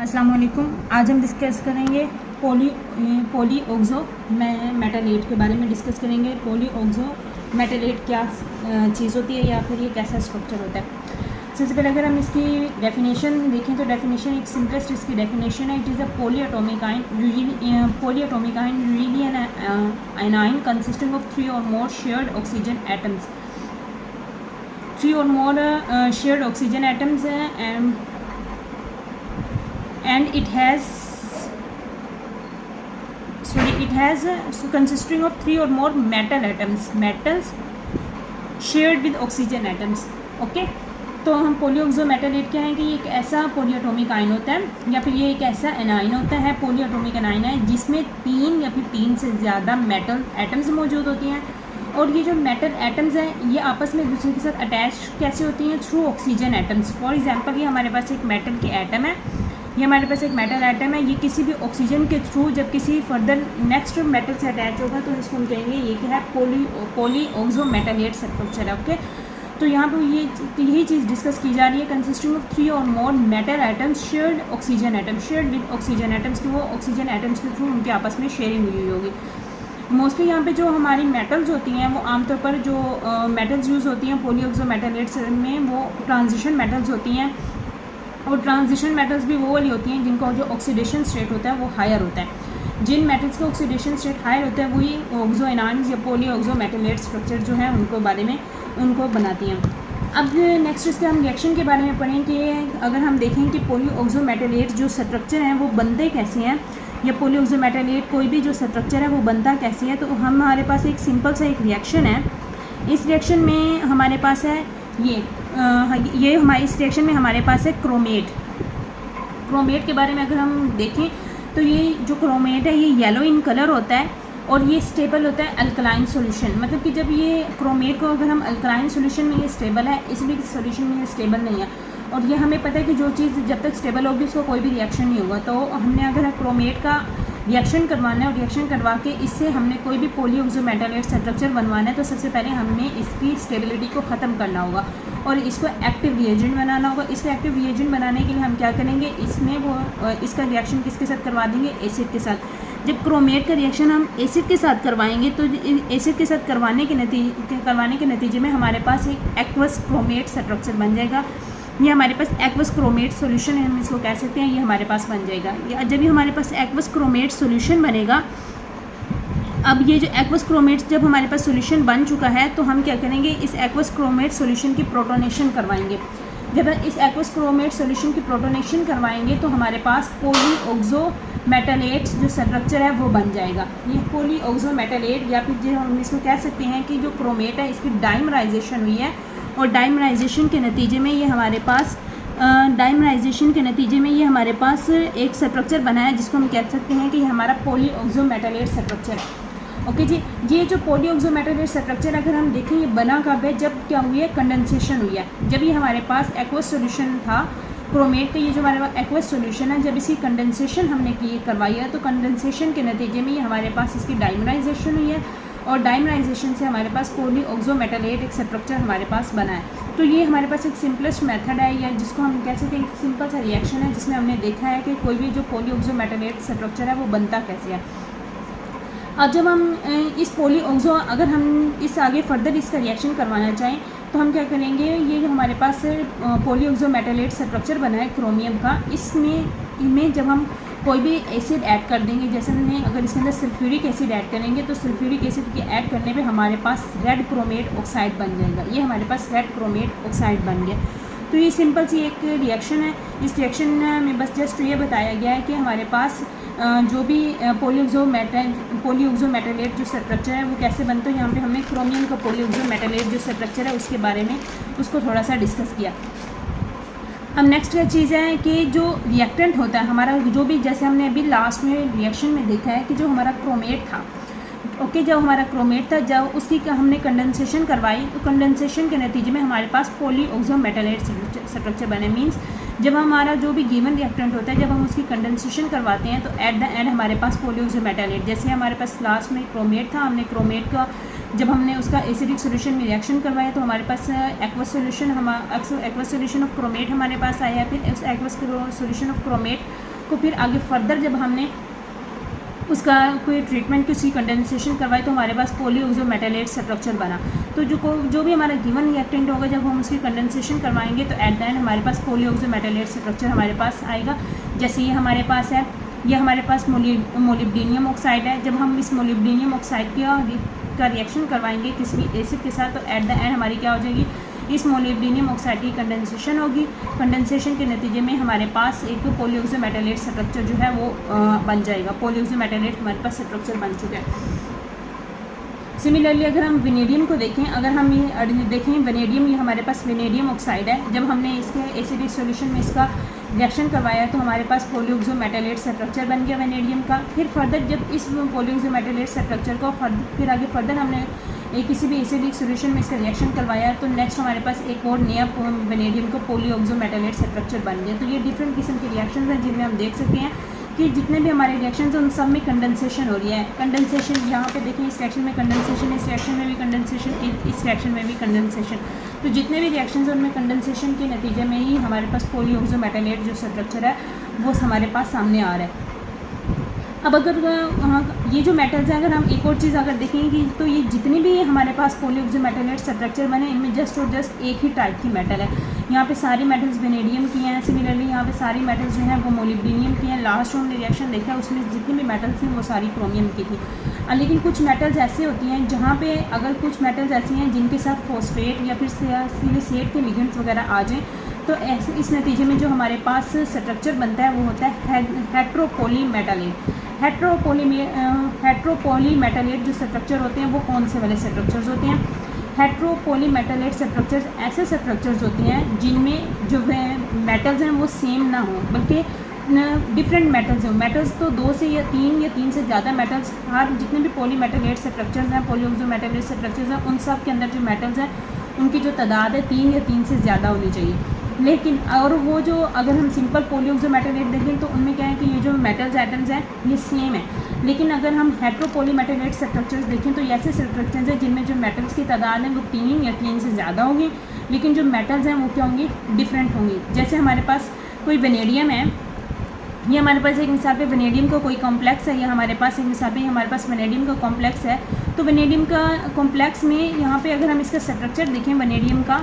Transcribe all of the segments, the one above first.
अस्सलाम वालेकुम। आज हम डिस्कस करेंगे पॉली ऑक्सो मेटालेट के बारे में डिस्कस करेंगे। पॉली ऑक्सो मेटालेट क्या चीज़ होती है या फिर ये कैसा स्ट्रक्चर होता है। सबसे पहले अगर हम इसकी डेफिनेशन देखें तो डेफिनेशन एक सिंपलेस्ट इसकी डेफिनेशन है। It is a polyatomic ion usually anion consisting of 3 or more shared oxygen atoms, 3 or more shared oxygen atoms and it has consisting of 3 or more metals shared with oxygen atoms। Okay, तो हम पॉलीऑक्सो मेटालेट क्या है कि ये एक ऐसा polyatomic ion होता है या फिर ये एक ऐसा एनाइन होता है, पॉलीएटॉमिक एनाइन है जिसमें 3 या फिर 3 से ज़्यादा मेटल एटम्स मौजूद होती हैं। और ये जो मेटल एटम्स हैं ये आपस में एक दूसरे के साथ अटैच कैसे होती हैं? Through oxygen atoms. For example ये हमारे पास एक मेटल की एटम है, ये हमारे पास एक मेटल एटम है, ये किसी भी ऑक्सीजन के थ्रू जब किसी फर्दर नेक्स्ट मेटल से अटैच होगा तो इसको हम कहेंगे ये क्या है? पॉलीऑक्सो मेटालेट स्ट्रक्चर है। ओके, तो यहाँ पर यही चीज़ डिस्कस की जा रही है। Consisting of 3 or more metal atoms shared oxygen atoms, shared with oxygen atoms, कि वो ऑक्सीजन एटम्स के थ्रू उनके आपस में शेयरिंग हुई होगी। मोस्टली यहाँ पे जो हमारी मेटल्स होती हैं वो आमतौर पर जो मेटल्स यूज़ होती हैं पॉलीऑक्सो मेटालेट्स में वो ट्रांजिशन मेटल्स होती हैं। और ट्रांजिशन मेटल्स भी वो वाली होती हैं जिनका जो ऑक्सीडेशन स्टेट होता है वो हायर होता है। जिन मेटल्स का ऑक्सीडेशन स्टेट हायर होता है वही ऑक्सो एनाइंस या पॉलीऑक्सो मेटालेट स्ट्रक्चर जो है उनको बारे में उनको बनाती हैं। अब नेक्स्ट इसके हम रिएक्शन के बारे में पढ़ें कि अगर हम देखें कि पॉलीऑक्सो मेटालेट जो स्ट्रक्चर हैं वो बनते कैसे हैं या पॉलीऑक्सो मेटालेट कोई भी जो स्ट्रक्चर है वो बनता कैसे है। तो हमारे पास एक सिंपल सा एक रिएक्शन है। इस रिएक्शन में हमारे पास है ये हमारे इस रिएक्शन में हमारे पास है क्रोमेट के बारे में अगर हम देखें तो ये जो क्रोमेट है ये येलो इन कलर होता है और ये स्टेबल होता है अल्कलाइन सॉल्यूशन। मतलब कि जब ये क्रोमेट को अगर हम अल्कलाइन सॉल्यूशन में ये स्टेबल है, इसलिए सॉल्यूशन में ये स्टेबल नहीं है। और ये हमें पता है कि जो चीज़ जब तक स्टेबल होगी उसको कोई भी रिएक्शन नहीं होगा। तो हमने अगर क्रोमेट का रिएक्शन करवाना है और रिएक्शन करवा के इससे हमने कोई भी पॉलीऑक्सो मेटालेट स्ट्रक्चर बनवाना है तो सबसे पहले हमने इसकी स्टेबिलिटी को ख़त्म करना होगा और इसको एक्टिव रिएजेंट बनाना होगा। इसको एक्टिव रिएजेंट बनाने के लिए हम क्या करेंगे, इसमें इसका रिएक्शन किसके साथ करवा देंगे? एसिड के साथ। जब क्रोमेट का रिएक्शन हम एसिड के साथ करवाएंगे तो एसिड के साथ करवाने के नतीजे में हमारे पास एक एक्वस क्रोमेट स्ट्रक्चर बन जाएगा। ये हमारे पास एक्वस क्रोमेट सॉल्यूशन है, हम इसको कह सकते हैं, ये हमारे पास बन जाएगा। जब ये हमारे पास एक्वस क्रोमेट सॉल्यूशन बनेगा, अब ये जो एक्वस क्रोमेट जब हमारे पास सॉल्यूशन बन चुका है तो हम क्या करेंगे, इस एक्वस क्रोमेट सॉल्यूशन की प्रोटोनेशन करवाएंगे। जब इस एक्वस क्रोमेट सॉल्यूशन की प्रोटोनेशन करवाएंगे तो हमारे पास पॉलीऑक्सो मेटालेट जो स्ट्रक्चर है वो बन जाएगा। ये पॉलीऑक्सो मेटालेट या फिर जो हम इसको कह सकते हैं कि जो क्रोमेट है इसकी डाइमराइजेशन हुई है और डाइमराइजेशन के नतीजे में ये हमारे पास एक स्ट्रक्चर बना है जिसको हम कह सकते हैं कि ये हमारा पॉलीऑक्सो मेटालेट स्ट्रक्चर है। ओके जी, ये जो पॉलीऑक्सो मेटालेट स्ट्रक्चर अगर हम देखें ये बना कब है? जब क्या हुई है? कंडेंसेशन हुई है। जब ये हमारे पास एक्वस सॉल्यूशन था क्रोमेट का, ये जो हमारे पास एक्वस सॉल्यूशन है, जब इसकी कंडेंसेशन हमने करवाई है तो कंडेंसेशन के नतीजे में ये हमारे पास इसकी डाइमराइजेशन हुई है और डाइमराइजेशन से हमारे पास पॉलीऑक्सो मेटालेट एक स्ट्रक्चर हमारे पास बना है। तो ये हमारे पास एक सिंपलेस्ट मेथड है या जिसको हम कह सकते हैं एक सिंपल सा रिएक्शन है जिसमें हमने देखा है कि कोई भी जो पॉलीऑक्सो मेटालेट स्ट्रक्चर है वो बनता कैसे है। अब जब हम इस पॉलीऑक्सो अगर हम इस आगे फर्दर इसका रिएक्शन करवाना चाहें तो हम क्या करेंगे, ये जो हमारे पास पॉलीऑक्सो मेटालेट स्ट्रक्चर बना है क्रोमियम का, इसमें जब हम कोई भी एसिड ऐड कर देंगे, जैसे हमने अगर इसके अंदर सल्फ्यूरिक एसिड ऐड करेंगे तो सल्फ्यूरिक एसिड के ऐड करने पे हमारे पास रेड क्रोमेट ऑक्साइड बन जाएगा। ये हमारे पास रेड क्रोमेट ऑक्साइड बन गया। तो ये सिंपल सी एक रिएक्शन है। इस रिएक्शन में बस जस्ट ये बताया गया है कि हमारे पास जो भी पॉलीऑक्सो मेटालेट जो स्ट्रक्चर है वो कैसे बनता है। यहाँ पे हमने क्रोमियम का पॉलीऑक्सो मेटालेट जो स्ट्रक्चर है उसके बारे में उसको थोड़ा सा डिस्कस किया। अब नेक्स्ट चीज़ है कि जो रिएक्टेंट होता है हमारा, जो भी जैसे हमने अभी लास्ट में रिएक्शन में देखा है कि जो हमारा क्रोमेट था, ओके, जब हमारा क्रोमेट था जब उसकी हमने कंडेंसेशन करवाई तो कंडेंसेशन के नतीजे में हमारे पास पॉलीऑक्सो मेटालेट स्ट्रक्चर बने। मींस जब हमारा जो भी गिवन रिएक्टेंट होता है जब हम उसकी कंडेंसेशन करवाते हैं तो एट द एंड हमारे पास पॉलीऑक्सो मेटालेट, जैसे हमारे पास लास्ट में क्रोमेट था, हमने क्रोमेट का जब हमने उसका एसिडिक सॉल्यूशन में रिएक्शन करवाया तो हमारे पास एक्वस सॉल्यूशन ऑफ क्रोमेट हमारे पास आया। फिर उस एक्वस सॉल्यूशन ऑफ क्रोमेट को फिर आगे फर्दर जब हमने उसका कोई ट्रीटमेंट की उसकी कंडेंसेशन करवाई तो हमारे पास पॉलीऑक्सोमेटालेट स्ट्रक्चर बना। तो जो भी हमारा गिवन रिएक्टेंट होगा जब हम उसकी कंडेंसेशन करवाएंगे तो एट द एंड हमारे पास पॉलीऑक्सोमेटालेट स्ट्रक्चर हमारे पास आएगा। जैसे ये हमारे पास है, ये हमारे पास मोलिब्डेनियम ऑक्साइड है। जब हम इस मोलिब्डेनियम ऑक्साइड का रिएक्शन करवाएंगे किसी भी एसिड के साथ तो एट द एंड हमारी क्या हो जाएगी, इस मोलिब्डेनियम ऑक्साइड की कंडेंसेशन होगी। कंडेंसेशन के नतीजे में हमारे पास एक पॉलीऑक्सोमेटालेट स्ट्रक्चर जो है वो बन जाएगा। पॉलीऑक्सोमेटालेट हमारे पास स्ट्रक्चर बन चुका है। सिमिलरली अगर हम वेनेडियम को देखें, अगर हम ये देखें वेनेडियम, ये हमारे पास वेनेडियम ऑक्साइड है। जब हमने इसके एसिडिक सॉल्यूशन में इसका रिएक्शन करवाया तो हमारे पास पॉलीऑक्सोमेटालेट स्ट्रक्चर बन गया वेनेडियम का। फिर फर्दर जब इस पॉलीऑक्सोमेटालेट स्ट्रक्चर को फिर आगे फर्दर हमने किसी भी एसिडिक सॉल्यूशन में इसका रिएक्शन करवाया तो नेक्स्ट हमारे पास एक और नया वेनेडियम का पॉलीऑक्सोमेटालेट स्ट्रक्चर बन गया। तो ये डिफरेंट किस्म के रिएक्शन हैं जिनमें हम देख सकते हैं कि जितने भी हमारे रिएक्शन हैं उन सब में कंडेंसेशन हो रही है। कंडेंसेशन यहाँ पे देखें, इस रिएक्शन में कंडेंसेशन, इस रिएक्शन में भी कंडेंसेशन, इस रिएक्शन में भी कंडेंसेशन। तो जितने भी रिएक्शन हैं उनमें कंडेंसेशन के नतीजे में ही हमारे पास पॉलीऑक्सोमेटालेट जो स्ट्रक्चर है वो हमारे पास सामने आ रहा है। अब अगर ये जो मेटल्स हैं, अगर हम एक और चीज़ अगर देखेंगे तो ये जितनी भी हमारे पास पॉलीऑक्सोमेटालेट स्ट्रक्चर बने इनमें जस्ट और जस्ट एक ही टाइप की मेटल है। यहाँ पे सारी मेटल्स वेनेडियम की हैं। सिमिलरली यहाँ पे सारी मेटल्स जो हैं वो मोलिब्डेनियम की हैं। लास्ट हमने रिएक्शन देखा उसमें जितनी भी मेटल्स थी वो सारी क्रोमियम की थी। लेकिन कुछ मेटल्स ऐसे होती हैं जहाँ पे अगर कुछ मेटल्स ऐसी हैं जिनके साथ फॉस्फेट या फिर सिलिसेट के लिगेंड्स वगैरह आ जाएँ तो ऐसे इस नतीजे में जो हमारे पास स्ट्रक्चर बनता है वो होता है हेट्रोपोलीमेटालेट। हेट्रोपोलीमेटालेट जो स्ट्रक्चर होते हैं वो कौन से वाले स्ट्रक्चर्स होते हैं? हेट्रोपोलीमेटालेट स्ट्रक्चर्स ऐसे स्ट्रक्चर्स होते हैं जिनमें जो मेटल्स हैं वो सेम ना हो बल्कि डिफरेंट मेटल्स हों। मेटल्स तो 2 से या 3 से ज़्यादा मेटल्स, हर जितने भी पॉलीमेटालेट स्ट्रक्चर्स हैं, पॉलीऑक्सोमेटालेट स्ट्रक्चर्स हैं, उन सब के अंदर जो मेटल्स हैं उनकी जो तादाद है 3 या 3 से ज़्यादा होनी चाहिए। लेकिन और वो जो अगर हम सिंपल पॉलीऑक्सोमेटालेट देखें तो उनमें क्या है कि ये जो मेटल्स एटम्स हैं ये सेम है। लेकिन अगर हम हेट्रोपोलीमेटालेट स्ट्रक्चर्स देखें तो ऐसे स्ट्रक्चर्स हैं जिनमें जो मेटल्स की तादाद है वो 3 या 3 से ज़्यादा होगी, लेकिन जो मेटल्स हैं वो क्या होंगी, डिफरेंट होंगी। जैसे हमारे पास कोई वेनेडियम है, ये हमारे पास एक मिसाल पे वेनेडियम का कोई कॉम्प्लेक्स है, ये हमारे पास एक मिसाल पे हमारे पास वेनेडियम का कॉम्प्लेक्स है। तो वेनेडियम का कॉम्प्लेक्स में यहाँ पे अगर हम इसका स्ट्रक्चर देखें वेनेडियम का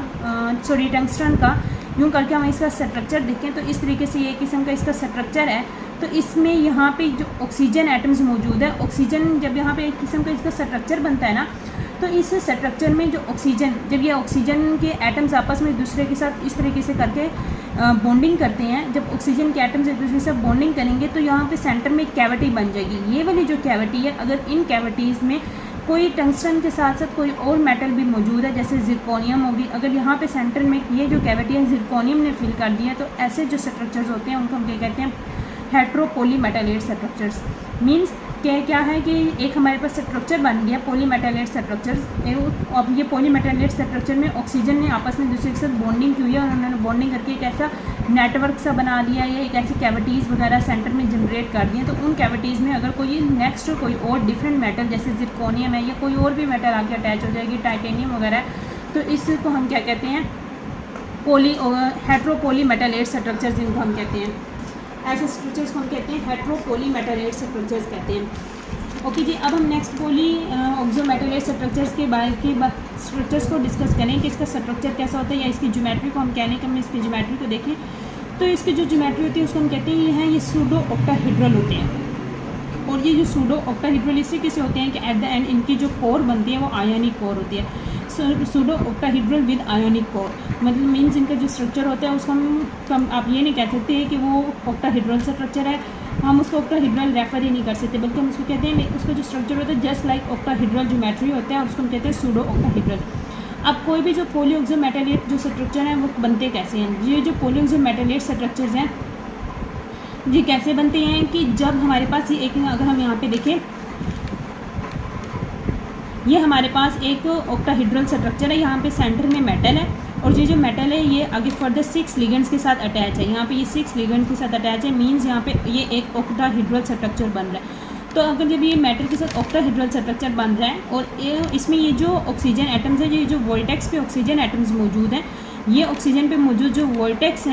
टंगस्टन का यूँ करके हम इसका स्ट्रक्चर देखें तो इस तरीके से ये किस्म का इसका स्ट्रक्चर है। तो इसमें यहाँ पे जो ऑक्सीजन एटम्स मौजूद है, ऑक्सीजन जब यहाँ पे एक किस्म का इसका स्ट्रक्चर बनता है ना तो इस स्ट्रक्चर में जो ऑक्सीजन, जब ये ऑक्सीजन के एटम्स आपस में एक दूसरे के साथ इस तरीके से करके बॉन्डिंग करते हैं, जब ऑक्सीजन के एटम्स एक दूसरे से बॉन्डिंग करेंगे तो यहाँ पे सेंटर में एक कैविटी बन जाएगी। ये वाली जो कैविटी है, अगर इन कैविटीज़ में कोई टंगस्टन के साथ साथ कोई और मेटल भी मौजूद है जैसे जिरकोनियम होगी, अगर यहाँ पे सेंटर में ये जो कैविटी है जिरकोनियम ने फिल कर दिया तो ऐसे जो स्ट्रक्चर्स होते हैं उनको हम क्या कहते हैं, हेट्रोपोलीमेटालेट स्ट्रक्चर्स। मीन्स क्या है कि एक हमारे पास स्ट्रक्चर बन गया पॉलीमेटालेट स्ट्रक्चर्स। अब ये पॉलीमेटालेट स्ट्रक्चर में ऑक्सीजन ने आपस में दूसरे के साथ बॉन्डिंग की हुई है और उन्होंने बॉन्डिंग करके एक ऐसा नेटवर्क सा बना दिया है, एक ऐसी कैविटीज़ वगैरह सेंटर में जनरेट कर दी हैं। तो उन कैविटीज़ में अगर कोई नेक्स्ट कोई और डिफरेंट मेटल जैसे जिरकोनियम है या कोई और भी मेटल आके अटैच हो जाएगी, टाइटेनियम वगैरह, तो इसको हम क्या कहते हैं, हेट्रोपोलीमेटालेट स्ट्रक्चर्स जिनको हम कहते हैं। ऐसे स्ट्रक्चर्स को हम कहते हैं हेट्रोपोलीमेटालेट स्ट्रक्चर्स कहते हैं। ओके जी, अब हम नेक्स्ट पॉलीऑक्सोमेटालेट स्ट्रक्चर्स के स्ट्रक्चर्स को डिस्कस करें कि इसका स्ट्रक्चर कैसा होता है या इसकी ज्योमेट्री को हम कहने कि हम इसकी ज्योमेट्री को देखें तो इसकी जो ज्योमेट्री होती है उसको हम कहते हैं ये सूडो ऑक्टाहेड्रल होते हैं। और ये जो सूडो ऑक्टाहेड्रल इसी किसे होते हैं कि एट द एंड इनकी जो कोर बनती है वो आयोनिक कोर होती है। Pseudo octahedral with ionic core, मतलब मीन्स इनका जो स्ट्रक्चर होता है उसको हम आप ये नहीं कह सकते कि वो ऑक्टाहेड्रल स्ट्रक्चर है, हम उसको ऑक्टाहेड्रल रेफर ही नहीं कर सकते, बल्कि हम उसको कहते हैं उसका जो स्ट्रक्चर होता है जस्ट लाइक ऑक्टाहेड्रल ज्योमेट्री होता है और उसको हम कहते हैं सूडो ऑक्टाहेड्रल। अब कोई भी जो पॉलीऑक्सोमेटालेट जो स्ट्रक्चर हैं वो बनते कैसे हैं? ये जो पॉलीऑक्सोमेटालेट स्ट्रक्चर्स हैं ये कैसे बनते हैं कि जब हमारे पास ये एक, अगर हम यहाँ पे देखें ये हमारे पास एक ऑक्टाहेड्रल स्ट्रक्चर है, यहाँ पे सेंटर में मेटल है और ये जो मेटल है ये आगे फर्दर 6 लिगेंड्स के साथ अटैच है। यहाँ पे ये 6 लिगेंड्स के साथ अटैच है, मींस यहाँ पे ये एक ऑक्टाहेड्रल स्ट्रक्चर बन रहा है। तो अगर जब ये मेटल के साथ ऑक्टाहेड्रल स्ट्रक्चर बन रहा है और इसमें ये जो ऑक्सीजन एटम्स है, ये जो वोल्टेक्स पे ऑक्सीजन एटम्स मौजूद हैं, ये ऑक्सीजन पे मौजूद जो वर्टेक्स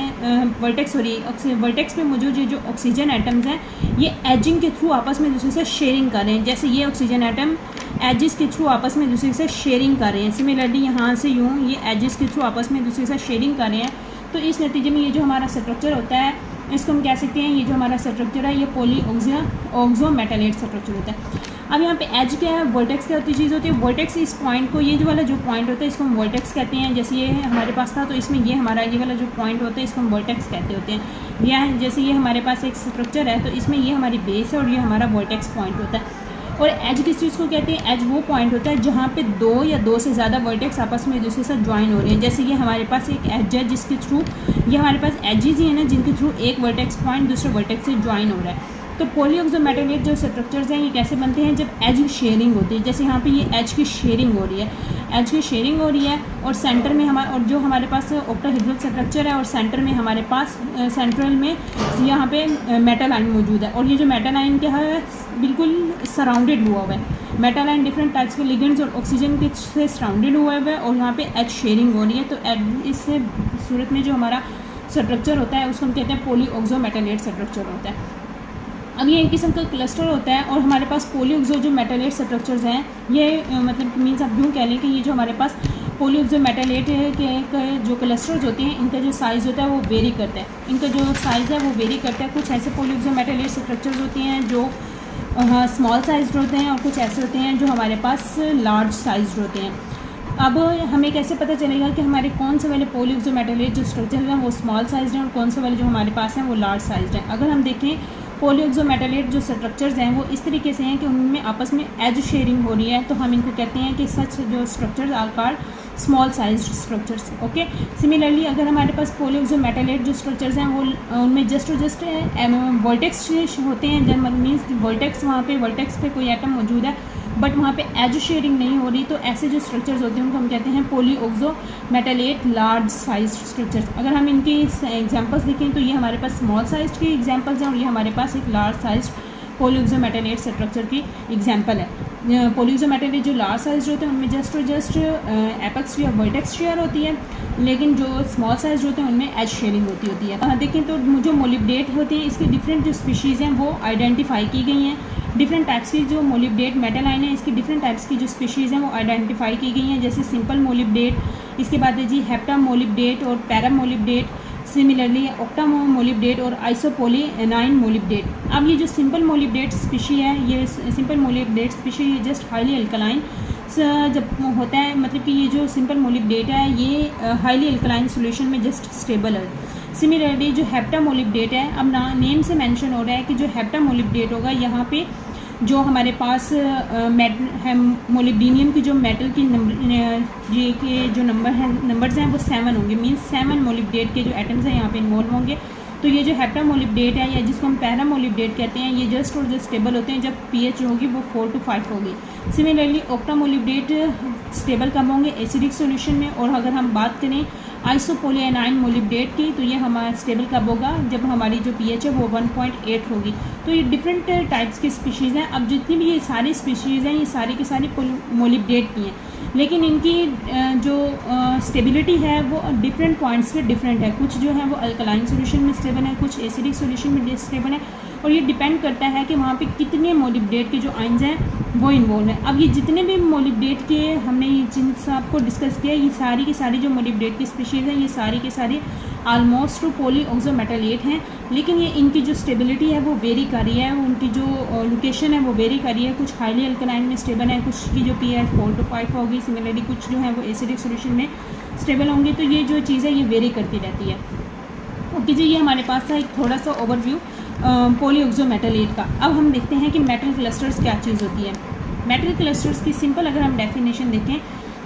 पे मौजूद ये जो ऑक्सीजन एटम्स हैं ये एजिंग के थ्रू आपस में दूसरे से शेयरिंग कर रहे हैं। जैसे ये ऑक्सीजन एटम एजिस के थ्रू आपस में दूसरे से शेयरिंग कर रहे हैं, सिमिलरली यहाँ से यूँ ये एजिस के थ्रू आपस में दूसरे से शेयरिंग कर रहे हैं। तो इस नतीजे में ये जो हमारा स्ट्रक्चर होता है इसको हम कह सकते हैं, ये जो हमारा स्ट्रक्चर है ये पॉली ऑक्सो मेटालेट स्ट्रक्चर होता है। अब यहाँ पे एज क्या है, वर्टेक्स क्या होती चीज़ होती है। वर्टेक्स इस पॉइंट को, ये जो वाला जो पॉइंट होता है इसको हम वर्टेक्स कहते हैं। जैसे ये हमारे पास था तो इसमें ये हमारा ये वाला जो पॉइंट होता है इसको हम वर्टेक्स कहते होते हैं। या जैसे ये हमारे पास एक स्ट्रक्चर है तो इसमें ये हमारी बेस है और ये हमारा वर्टेक्स पॉइंट होता है। और एज किस चीज़ को कहते हैं, एज वो पॉइंट होता है जहाँ पे दो या दो से ज़्यादा वर्टेक्स आपस में एक दूसरे से ज्वाइन हो रहे हैं। जैसे ये हमारे पास एक एज है जिसके थ्रू ये हमारे पास एजेस ही है ना जिनके थ्रू एक वर्टेक्स पॉइंट दूसरे वर्टेक्स से ज्वाइन हो रहा है। तो पॉली ऑक्सो मेटालेट जो स्ट्रक्चर्स हैं ये कैसे बनते हैं, जब एज की शेयरिंग होती है। जैसे यहाँ पे ये एज की शेयरिंग हो रही है, एज की शेयरिंग हो रही है और सेंटर में हमारा, और जो हमारे पास ऑक्टाहेड्रल स्ट्रक्चर है और सेंटर में हमारे पास सेंट्रल में यहाँ पे मेटल आयन मौजूद है। और ये जो मेटल आयन क्या है बिल्कुल सराउंडेड हुआ हुआ है। मेटल आयन डिफरेंट टाइप्स के लिगेंड्स और ऑक्सीजन के से सराउंडेड हुआ है और यहाँ पे एज शेयरिंग हो रही है। तो इस सूरत में जो हमारा स्ट्रक्चर होता है उसको हम कहते हैं पॉली ऑक्सो मेटालेट स्ट्रक्चर होता है। अब ये एक किस्म का क्लस्टर होता है और हमारे पास पॉली ऑक्सो जो मेटालेट स्ट्रक्चर्स हैं ये मतलब मीन्स आप यूँ कह लें कि ये जो हमारे पास पॉली ऑक्सो मेटालेट के जो क्लस्टर्स होते हैं इनका जो साइज़ होता है वो वेरी करता है। इनका जो साइज़ है वो वेरी करता है। कुछ ऐसे पॉली ऑक्सो मेटालेट स्ट्रक्चर्स होते हैं जो स्मॉल साइज्ड होते हैं और कुछ ऐसे होते हैं जो हमारे पास लार्ज साइज्ड होते हैं। अब हमें कैसे पता चलेगा कि हमारे कौन से वाले पॉली ऑक्सो मेटालेट जो स्ट्रक्चर्स हैं वो स्मॉल साइज्ड हैं और कौन से वाले जो हमारे पास हैं वो लार्ज साइज्ड हैं। अगर हम देखें पॉली ऑक्सो मेटालेट जो स्ट्रक्चर्स हैं वो इस तरीके से हैं कि उनमें आपस में एज शेयरिंग हो रही है, तो हम इनको कहते हैं कि सच जो structures are called small sized structures. Okay, similarly अगर हमारे पास पॉली ऑक्सो मेटालेट जो स्ट्रक्चर्स हैं वो उनमें जस्ट वर्टेक्स होते हैं, जब मीन्स वर्टेक्स वहाँ पे वर्टेक्स पे कोई एटम मौजूद है बट वहाँ पे एज शेयरिंग नहीं हो रही, तो ऐसे जो स्ट्रक्चर्स होते हैं उनको हम कहते हैं poly oxo metalate large size structures. अगर हम इनकी एग्जांपल्स देखें तो ये हमारे पास स्मॉल साइज के एग्जांपल्स हैं और ये हमारे पास एक large size poly oxo metalate structure की एग्जांपल है। पॉली ऑक्सो मेटालेट जो लार्ज साइज होते हैं उनमें जस्ट एपेक्स या वर्टेक्स शेयर होती है, लेकिन जो स्मॉल साइज होते हैं उनमें एज शेयरिंग होती है। देखें तो जो मोलिब्डेट होते हैं इसकी डिफरेंट जो स्पीशीज़ हैं वो आइडेंटिफाई की गई हैं। डिफरेंट टाइप्स की जो मोलिब्डेट मेटल आयन है इसकी डिफरेंट टाइप्स की जो स्पीशीज़ हैं वो आइडेंटिफाई की गई हैं। जैसे सिंपल मोलिब्डेट, इसके बाद है जी हेप्टा मोलिब्डेट और para molybdate, similarly octa molybdate और आइसोपोली एनाइन मोलिब्डेट। अब ये जो सिंपल मोलिब्डेट स्पीशी है, ये सिंपल मोलिब्डेट स्पीशी ये जस्ट हाईली अल्कलाइन जब होता है, मतलब कि ये जो सिंपल मोलिब्डेट है ये हाईली अल्कलाइन सॉल्यूशन में जस्ट स्टेबल है। सिमिलरली जो हेप्टा मोलिब्डेट है, अब नेम से मेंशन हो रहा है कि जो हेप्टा मोलिब्डेट होगा यहाँ पे जो हमारे पास मोलिब्डेनियम की जो मेटल की ये के जो नंबर्स हैं वो 7 होंगे, मीन्स 7 मोलिब्डेट के जो एटम्स हैं यहाँ पे इन्वॉल्व होंगे। तो ये जो हेप्टा मोलिब्डेट है या जिसको हम पैरा मोलिब्डेट कहते हैं ये जस्ट और जस्ट स्टेबल होते हैं जब pH होगी वो 4 to 5 होगी। सिमिलरली ऑक्टा मोलिब्डेट स्टेबल कब होंगे, एसिडिक सॉल्यूशन में। और अगर हम बात करें आइसोपोलियानाइन मोलिब्डेट की तो ये हमारा स्टेबल कब होगा, जब हमारी जो pH है वो 1.8 होगी। तो ये डिफरेंट टाइप्स की स्पीशीज़ हैं। अब जितनी भी ये सारी स्पीशीज़ हैं ये सारी की सारी मोलिब्डेट की हैं, लेकिन इनकी जो स्टेबिलिटी है वो डिफरेंट पॉइंट्स पे डिफरेंट है। कुछ जो है वो अल्कलाइन सॉल्यूशन में स्टेबल है, कुछ एसिडिक सॉल्यूशन में स्टेबल है, और ये डिपेंड करता है कि वहाँ पे कितने मोलिब्डेट के जो आयंस हैं वो इन्वॉल्व हैं। अब ये जितने भी मोलिब्डेट के हमने जिन सबको डिस्कस किया, ये सारी की सारी जो मोलिब्डेट की स्पीशीज़ हैं ये सारी की सारी ऑलमोस्ट पॉली ऑक्सो मेटालेट हैं, लेकिन ये इनकी जो स्टेबिलिटी है वो वेरी कर रही है, उनकी जो लोकेशन है वो वेरी कर रही है। कुछ हाईली अल्कलाइन में स्टेबल है, कुछ की जो pH 4 to 5 होगी, सिमिलरली कुछ जो है वो एसिडिक सॉल्यूशन में स्टेबल होंगे। तो ये जो चीज़ है ये वेरी करती रहती है। ओके जी, ये हमारे पास था एक थोड़ा सा ओवरव्यू पॉली ऑक्सो मेटालेट का। अब हम देखते हैं कि मेटल क्लस्टर्स क्या चीज़ होती है। मेटल क्लस्टर्स की सिंपल अगर हम डेफिनेशन देखें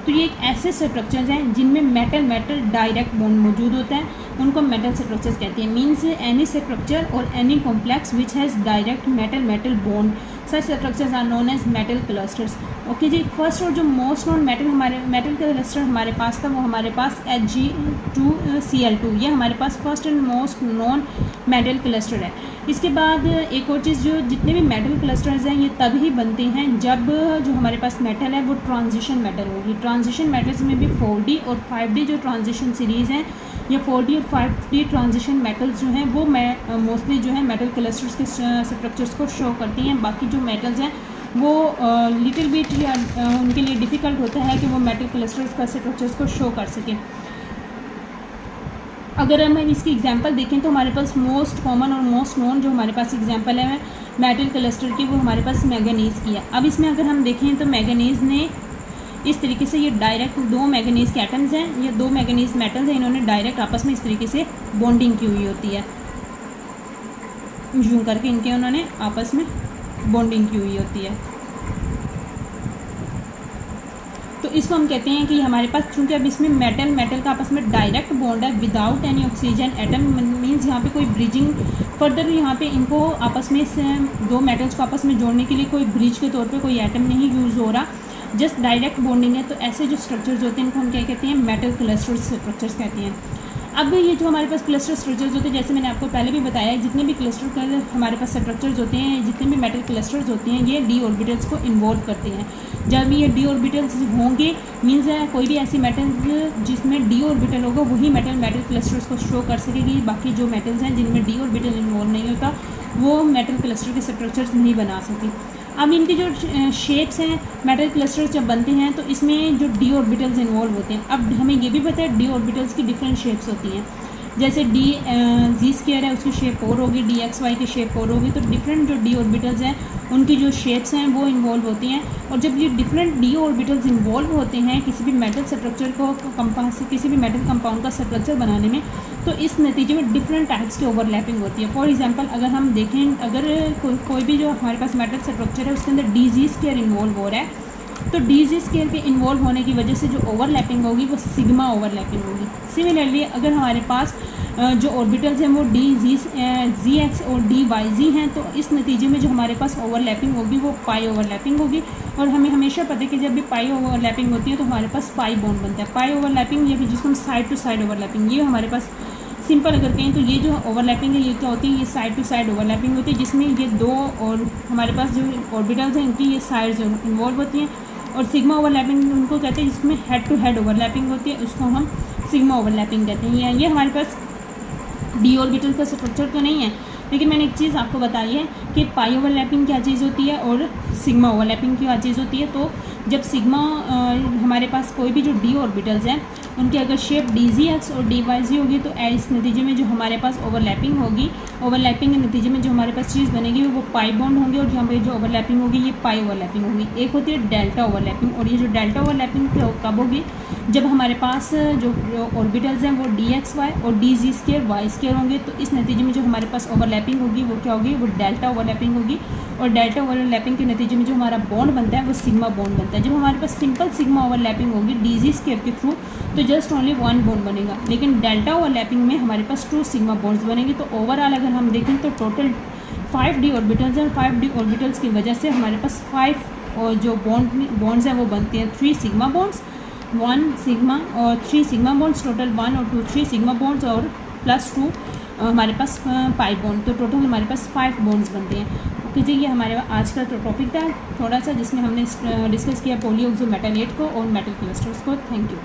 तो ये एक ऐसे स्ट्रक्चर्स हैं जिनमें मेटल डायरेक्ट बॉन्ड मौजूद होता है, उनको मेटल स्ट्रक्चर्स कहते हैं। मीन्स एनी स्ट्रक्चर और any complex which has direct metal bond such structures are known as metal clusters. Okay जी, फर्स्ट और जो मोस्ट नोन मेटल क्लस्टर हमारे पास था वो हमारे पास Hg2Cl2, ये हमारे पास first and most known metal cluster है। इसके बाद एक और चीज़, जो जितने भी मेटल क्लस्टर्स हैं ये तभी बनते हैं जब जो हमारे पास मेटल है वो ट्रांजिशन मेटल होगी। ट्रांजिशन मेटल्स में भी 4D और 5D जो ट्रांजिशन सीरीज़ हैं, या 4D और 5D ट्रांजिशन मेटल्स जो हैं वो मोस्टली जो है मेटल क्लस्टर्स के स्ट्रक्चर्स को शो करती हैं। बाकी जो मेटल्स हैं वो लिटिल बिट या उनके लिए डिफ़िकल्ट होता है कि वो मेटल क्लस्टर्स का स्ट्रक्चर्स को शो कर सकें। अगर हम इसकी एग्जांपल देखें तो हमारे पास मोस्ट कॉमन और मोस्ट नोन जो हमारे पास एग्जांपल है मेटल क्लस्टर की, वो हमारे पास मैंगनीज़ की है। अब इसमें अगर हम देखें तो मैंगनीज़ ने इस तरीके से, ये डायरेक्ट 2 मैंगनीज़ के एटम्स हैं, ये 2 मैंगनीज़ मेटल्स हैं, इन्होंने डायरेक्ट आपस में इस तरीके से बॉन्डिंग की हुई होती है, यूँ करके इनके उन्होंने आपस में बॉन्डिंग की हुई होती है। तो इसको हम कहते हैं कि हमारे पास, चूँकि अब इसमें मेटल का आपस में डायरेक्ट बॉन्ड है without any oxygen atom, means यहाँ पे कोई ब्रिजिंग फर्दर, यहाँ पे इनको आपस में 2 मेटल्स को आपस में जोड़ने के लिए कोई ब्रिज के तौर पे कोई एटम नहीं यूज़ हो रहा, जस्ट डायरेक्ट बॉन्डिंग है। तो ऐसे जो स्ट्रक्चर्स होते हैं इनको हम क्या कहते हैं, मेटल क्लस्टर स्ट्रक्चर्स कहते हैं। अब ये जो हमारे पास क्लस्टर स्ट्रक्चर्स होते हैं, जैसे मैंने आपको पहले भी बताया, जितने भी क्लस्टर हमारे पास स्ट्रक्चर्स होते हैं, जितने भी मेटल क्लस्टर्स होते हैं, ये डी ऑर्बिटल्स को इन्वॉल्व करते हैं। जब ये डी ऑर्बिटल्स होंगे, मीन्स कोई भी ऐसी मेटल जिसमें डी ऑर्बिटल होगा वही मेटल क्लस्टर्स को शो कर सकेगी। बाकी जो मेटल्स हैं जिनमें डी ऑर्बिटल इन्वॉल्व नहीं होता वो मेटल क्लस्टर के स्ट्रक्चर्स नहीं बना सकती। अब इनकी जो शेप्स हैं, मेटल क्लस्टर्स जब बनते हैं तो इसमें जो डी ऑर्बिटल्स इन्वॉल्व होते हैं। अब हमें ये भी पता है डी ऑर्बिटल्स की डिफरेंट शेप्स होती हैं, जैसे Z² है उसकी शेप और होगी, DXY की शेप और होगी। तो डिफरेंट जो डी ऑर्बिटल्स हैं उनकी जो शेप्स हैं वो इन्वॉल्व होती हैं। और जब ये डिफरेंट डी ऑर्बिटल्स इन्वॉल्व होते हैं किसी भी मेटल स्ट्रक्चर को किसी भी मेटल कंपाउंड का स्ट्रक्चर बनाने में, तो इस नतीजे में डिफरेंट टाइप्स की ओवरलैपिंग होती है। फॉर एग्जांपल अगर हम देखें, अगर कोई भी जो हमारे पास मेटल स्ट्रक्चर है उसके अंदर DZ² इन्वॉल्व हो रहा है, तो DZ² के इन्वॉल्व होने की वजह से जो ओवरलैपिंग होगी वो सिग्मा ओवरलैपिंग होगी। सिमिलरली अगर हमारे पास जो ऑर्बिटल्स हैं वो ZX और DYZ हैं, तो इस नतीजे में जो हमारे पास ओवरलैपिंग होगी वो पाई ओवरलैपिंग होगी। और हमें हमेशा पता है कि जब भी पाई ओवरलैपिंग होती है तो हमारे पास पाई बॉन्ड बनता है। पाई ओवरलैपिंग या फिर जिसको हम साइड टू साइड ओवरलैपिंग, ये हमारे पास सिंपल अगर कहें तो ये जो ओवरलैपिंग है ये क्या होती है, ये साइड टू साइड ओवरलैपिंग होती है, जिसमें ये 2 और हमारे पास जो ऑर्बिटल्स हैं इनकी ये साइड्स इन्वॉल्व होती हैं। और सिग्मा ओवरलैपिंग उनको कहते हैं जिसमें हेड टू हेड ओवरलैपिंग होती है, उसको हम सिग्मा ओवरलैपिंग कहते हैं। ये हमारे पास डी ऑर्बिटल का स्ट्रक्चर तो नहीं है, लेकिन मैंने एक चीज़ आपको बताई है कि पाई ओवरलैपिंग क्या चीज़ होती है और सिग्मा ओवरलैपिंग क्या चीज़ होती है। तो जब सिग्मा हमारे पास कोई भी जो डी ऑर्बिटल्स हैं उनकी अगर शेप DZX और DYZ होगी तो इस नतीजे में जो हमारे पास ओवरलैपिंग होगी, ओवरलैपिंग के नतीजे में जो हमारे पास चीज़ बनेगी वो पाई बॉन्ड होंगे, और यहाँ पे जो ओवरलैपिंग होगी ये पाई ओवरलैपिंग होगी। एक होती है डेल्टा ओवरलैपिंग, और ये जो डेल्टा ओवरलैपिंग कब होगी, जब हमारे पास जो ऑर्बिटल्स हैं वो DXY और DZ²Y² होंगे, तो इस नतीजे में जो हमारे पास ओवरलैपिंग होगी वो क्या होगी, वो डेल्टा ओवरलैपिंग होगी। और डेल्टा ओवरलैपिंग के नतीजे में जो हमारा बॉन्ड बनता है वो सिग्मा बॉन्ड बनता है। जब हमारे पास सिंपल सिग्मा ओवरलैपिंग होगी DZ² के थ्रू तो जस्ट ओनली 1 बॉन्ड बनेगा, लेकिन डेल्टा ओवरलैपिंग में हमारे पास 2 सिग्मा बॉन्ड्स बनेंगे। तो ओवरऑल अगर हम देखें तो टोटल 5 डी ऑर्बिटल्स हैं। 5 डी ऑर्बिटल्स की वजह से हमारे पास 5 और जो बॉन्ड्स हैं वो बनते हैं 3 सिग्मा बॉन्ड्स, 1 सिग्मा और 3 सिग्मा बॉन्ड्स, टोटल 1 और 2 3 सिग्मा बॉन्ड्स और +2 हमारे पास पाई बॉन्ड, तो टोटल हमारे पास 5 बॉन्ड्स बनते हैं। ओके जी, ये हमारे आज का टॉपिक था थोड़ा सा, जिसमें हमने डिस्कस किया पॉलीऑक्सो मेटलेट को और मेटल क्लस्टर्स को। Thank you.